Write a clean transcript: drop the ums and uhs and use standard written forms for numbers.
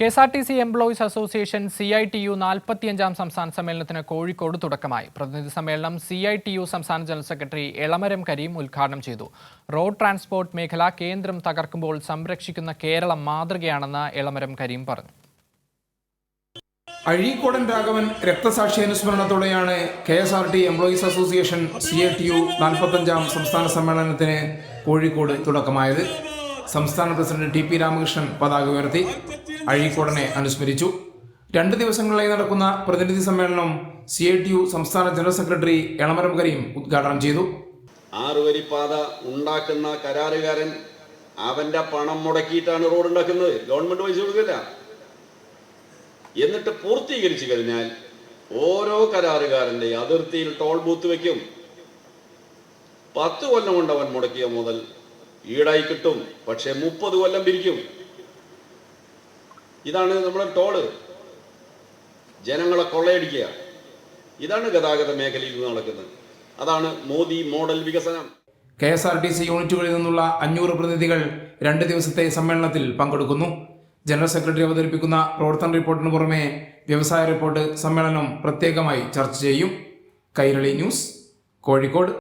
KSRTC employees association CITU 45-ാം സംസ്ഥാന സമ്മേളനത്തിന് കോഴിക്കോട് തുടക്കമായി. പ്രതിനിധി സമ്മേളനം CITU സംസ്ഥാന ജനറൽ സെക്രട്ടറി എളമരം കരീം ഉദ്ഘാടനം ചെയ്തു. റോഡ് ട്രാൻസ്പോർട്ട് മേഖല കേന്ദ്രം തകർക്കുമ്പോൾ സംരക്ഷിക്കുന്ന കേരളം മാതൃകയാണെന്ന് എളമരം കരീം പറഞ്ഞു. അഴീക്കോടൻ രാഘവൻ രക്തസാക്ഷി അനുസ്മരണത്തോടെയാണ് KSRT എംപ്ലോയീസ് അസോസിയേഷൻ CITU 45-ാം സംസ്ഥാന സമ്മേളനത്തിന് കോഴിക്കോട് തുടക്കമായത്. സംസ്ഥാന പ്രസിഡന്റ് TP രാമകൃഷ്ണൻ പതാക ഉയർത്തി അഴീക്കോടനെ അനുസ്മരിച്ചു. 2 ദിവസങ്ങളിലായി നടക്കുന്ന പ്രതിനിധി സമ്മേളനം CITU സംസ്ഥാന ജനറൽ സെക്രട്ടറി എളമരം കരീം ഉദ്ഘാടനം ചെയ്തു. 6 വരിപ്പാത ഉണ്ടാക്കുന്ന കരാറുകാരൻ അവന്റെ പണം മുടക്കിയിട്ടാണ് റോഡ് ഉണ്ടാക്കുന്നത്. ഗവൺമെന്റ് പൈസ കൊടുക്കില്ല. എന്നിട്ട് പൂർത്തീകരിച്ചു കഴിഞ്ഞാൽ ഓരോ കരാറുകാരന്റെ അതിർത്തിയിൽ ടോൾ ബൂത്ത് വെക്കും. 10 കൊല്ലം കൊണ്ട് അവൻ മുടക്കിയ മുതൽ ഈടായി കിട്ടും. പക്ഷെ 30 കൊല്ലം പിരിക്കും. ഇതാണ് നമ്മുടെ ടോള്. ജനങ്ങളെ കൊള്ളയടിക്കുക. ഇതാണ് ഗതാഗത മേഖലയിൽ നടക്കുന്നത്. അതാണ് മോദി മോഡൽ വികസനം. KSRTC യൂണിറ്റുകളിൽ നിന്നുള്ള 500 പ്രതിനിധികൾ 2 ദിവസത്തെ സമ്മേളനത്തിൽ പങ്കെടുക്കുന്നു. ജനറൽ സെക്രട്ടറി അവതരിപ്പിക്കുന്ന പ്രവർത്തന റിപ്പോർട്ടിന് പുറമെ വ്യവസായ റിപ്പോർട്ട് സമ്മേളനം പ്രത്യേകമായി ചർച്ച ചെയ്യും. കൈരളി ന്യൂസ്, കോഴിക്കോട്.